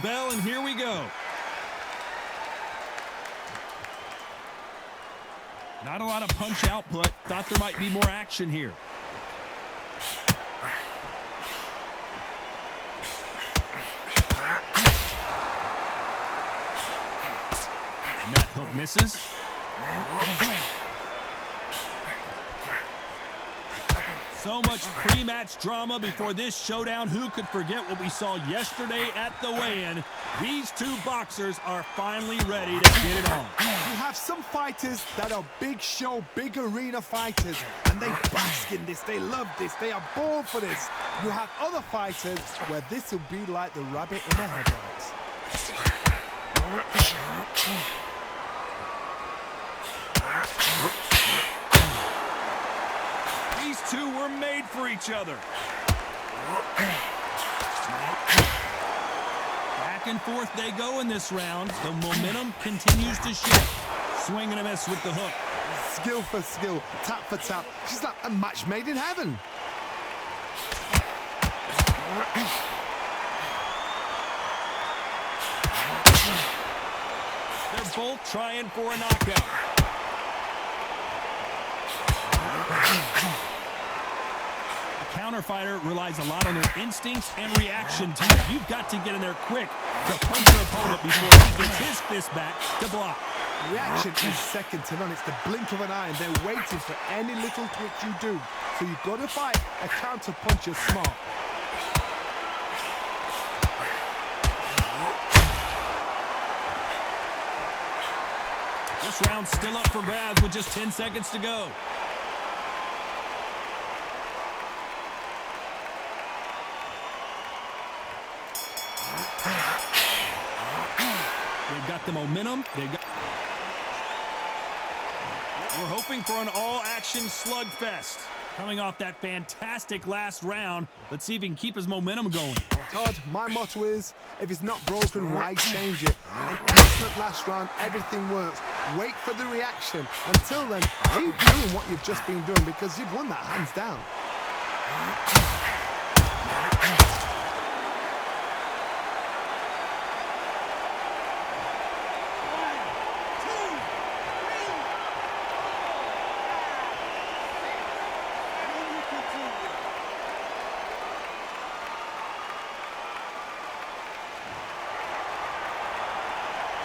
Bell, and here we go. Not a lot of punch output. Thought there might be more action here. And that hook misses. So much pre-match drama before this showdown. Who could forget what we saw yesterday at the weigh-in? These two boxers are finally ready to get it on. You have some fighters that are big show, big arena fighters, and they bask in this, they love this, they are born for this. You have other fighters where this will be like the rabbit in the headlights. These two were made for each other. Back and forth they go in this round. The momentum continues to shift. Swing and a miss with the hook. Skill for skill, tap for tap. She's like a match made in heaven. They're both trying for a knockout. A counter fighter relies a lot on their instincts and reaction time. You've got to get in there quick to punch your opponent before he gets his fist back to block. Reaction is second to none. It's the blink of an eye, and they're waiting for any little twitch you do. So you've got to fight a counter puncher smart. This round's still up for grabs with just 10 seconds to go. They've got the momentum. We're hoping for an all-action slugfest. Coming off that fantastic last round, let's see if he can keep his momentum going. Todd, my motto is, if it's not broken, why change it? An excellent last round, everything works. Wait for the reaction. Until then, keep doing what you've just been doing because you've won that hands down.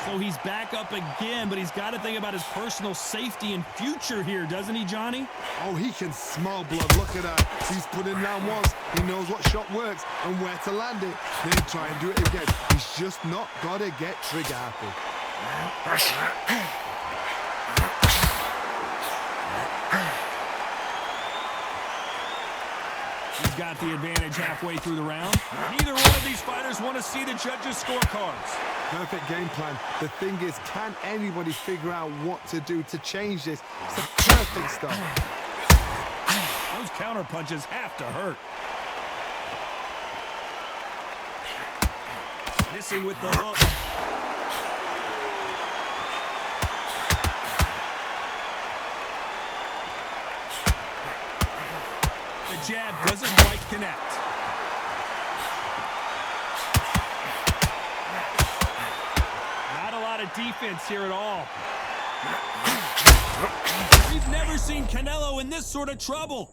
So he's back up again, but he's got to think about his personal safety and future here, doesn't he, Johnny? Oh, he can smell blood. Look at that. He's put in down once. He knows what shot works and where to land it. Then try and do it again. He's just not got to get trigger happy. He's got the advantage halfway through the round. Neither one of these fighters want to see the judges' scorecards. Perfect game plan. The thing is, can anybody figure out what to do to change this? It's a perfect start. Those counter punches have to hurt. Missing with the hook. The jab doesn't quite connect. Defense here at all. We've never seen Canelo in this sort of trouble.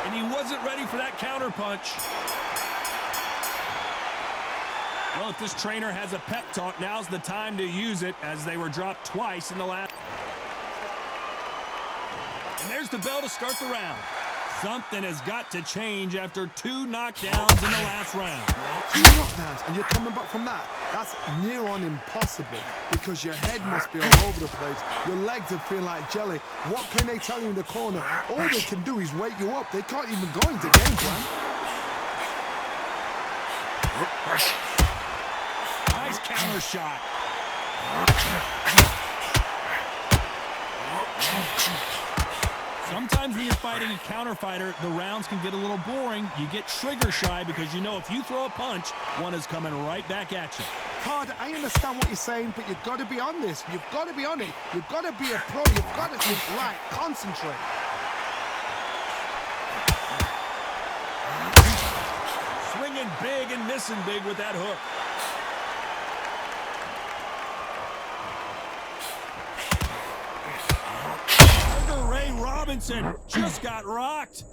And he wasn't ready for that counter punch. Well, if this trainer has a pep talk, now's the time to use it, as they were dropped twice in the last. And there's the bell to start the round. Something has got to change after two knockdowns in the last round. Two knockdowns, and you're coming back from that. That's near on impossible because your head must be all over the place. Your legs will feel like jelly. What can they tell you in the corner? All they can do is wake you up. They can't even go into game plan. Nice counter shot. Sometimes when you're fighting a counter fighter, the rounds can get a little boring. You get trigger shy because you know if you throw a punch, one is coming right back at you. hard. I understand what you're saying, but you've got to be on this. You've got to be on it. You've got to be a pro. You've got to think, right, concentrate. Swinging big and missing big with that hook. Sugar Ray Robinson just got rocked.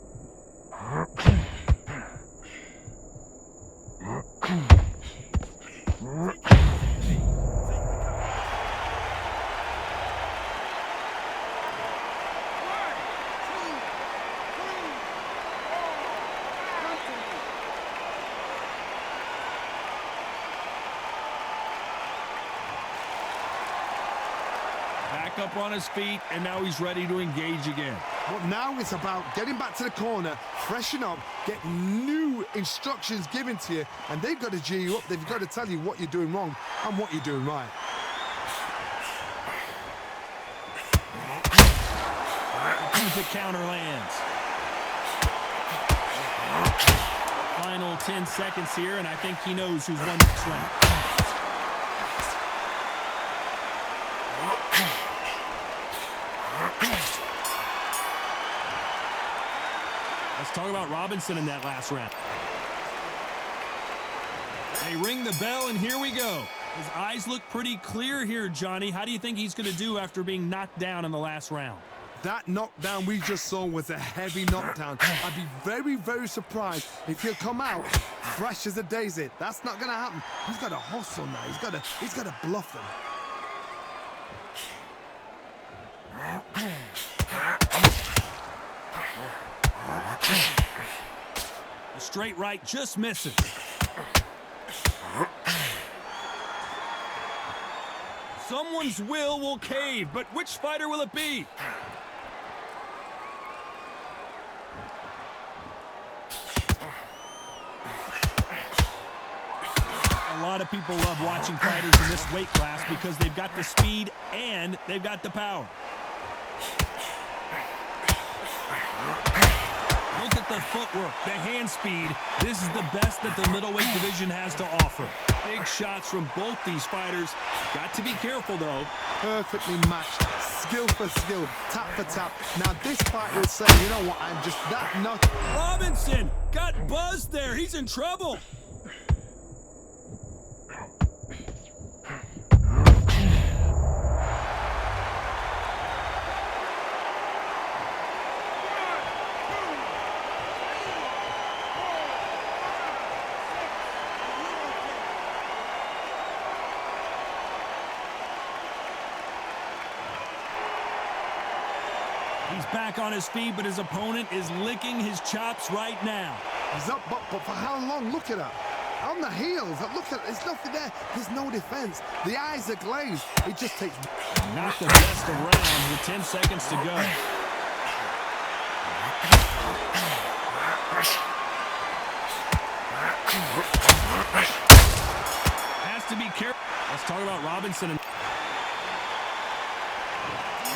Back up on his feet, and now he's ready to engage again. But now it's about getting back to the corner, freshen up, get new instructions given to you, and they've got to G you up. They've got to tell you what you're doing wrong and what you're doing right. The counter lands. Final 10 seconds here, and I think he knows who's won this round. Let's talk about Robinson in that last round. They ring the bell, and here we go. His eyes look pretty clear here, Johnny. How do you think he's going to do after being knocked down in the last round? That knockdown we just saw was a heavy knockdown. I'd be very, very surprised if he'll come out fresh as a daisy. That's not going to happen. He's got to hustle now. He's got to bluff them. The straight right just misses. Someone's will cave, but which fighter will it be? A lot of people love watching fighters in this weight class because they've got the speed and they've got the power. Look at the footwork, the hand speed. This is the best that the middleweight division has to offer. Big shots from both these fighters. Got to be careful, though. Perfectly matched, skill for skill, tap for tap. Now this fighter will say, you know what, I'm just that nut. Robinson got buzzed there. He's in trouble. He's back on his feet, but his opponent is licking his chops right now. He's up, but for how long? Look at that. On the heels, look at it. There's nothing there. There's no defense. The eyes are glazed. It just takes... Not the best of rounds with 10 seconds to go. Has to be careful. Let's talk about Robinson. And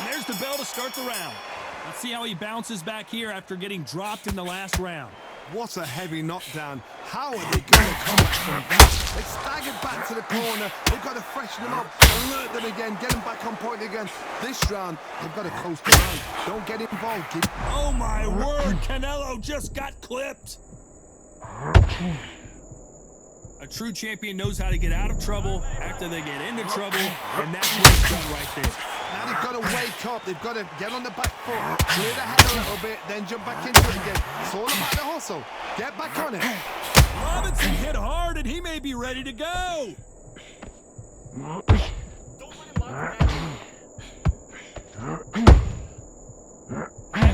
there's the bell to start the round. Let's see how he bounces back here after getting dropped in the last round. What a heavy knockdown. How are they going to come back from that? They've staggered back to the corner. They've got to freshen them up, alert them again, get them back on point again. This round, they've got to coast around. Don't get involved, kid. Oh, my word. Canelo just got clipped. A true champion knows how to get out of trouble after they get into trouble, and that's what he's done right there. Now they've got to wake up. They've got to get on the back foot, clear the head a little bit, then jump back into it again. It's all about the hustle. Get back on it. Robinson hit hard, and he may be ready to go.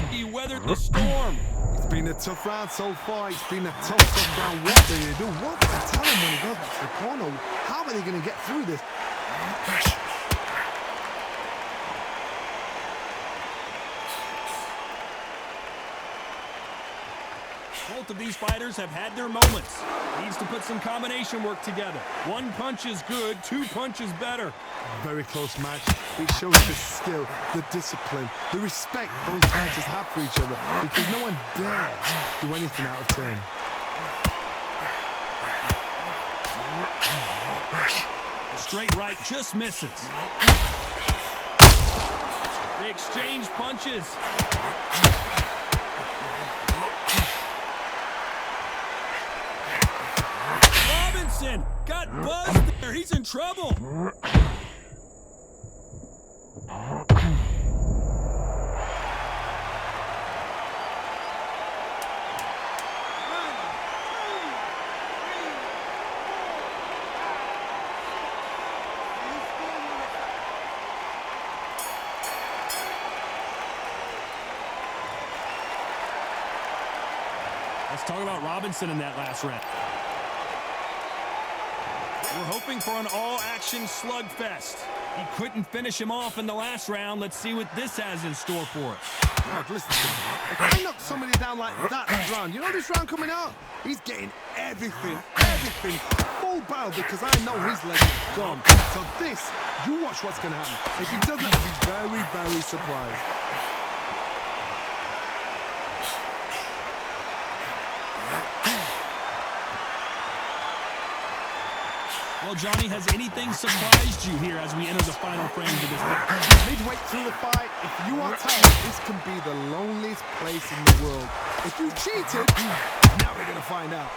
He weathered the storm. It's been a tough round so far. It's been a tough round. What do you do? What do they tell him when he goes back to the corner? How are they going to get through this? Both of these fighters have had their moments. Needs to put some combination work together. One punch is good, two punches better. Very close match. It shows the skill, the discipline, the respect both fighters have for each other, because no one dares do anything out of turn. Straight right just misses. They exchange punches. Robinson got buzzed there. He's in trouble. Let's talk about Robinson in that last round. We're hoping for an all-action slugfest. He couldn't finish him off in the last round. Let's see what this has in store for us. Mark, listen to me. If I knock somebody down like that round, you know this round coming out? He's getting everything, full barrel because I know his leg is gone. So this, you watch what's going to happen. If he doesn't, I'll be very, very surprised. Well, Johnny, has anything surprised you here as we enter the final frames of this match? Midway through the fight, if you are tired, this can be the loneliest place in the world. If you cheated, now we're going to find out.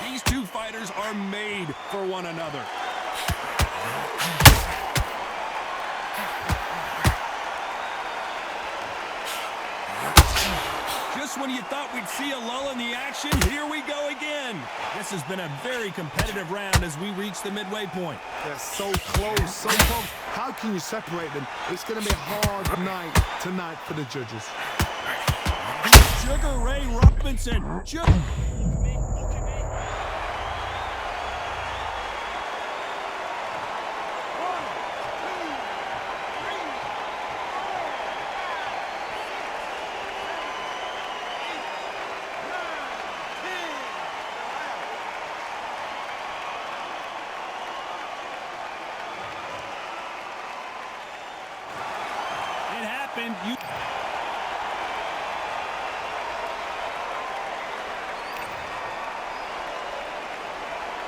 These two fighters are made for one another. Just when you thought we'd see a lull in the action, here we go again. This has been a very competitive round as we reach the midway point. They're so close, so close. How can you separate them? It's going to be a hard night tonight for the judges. Sugar Ray Robinson. It happened.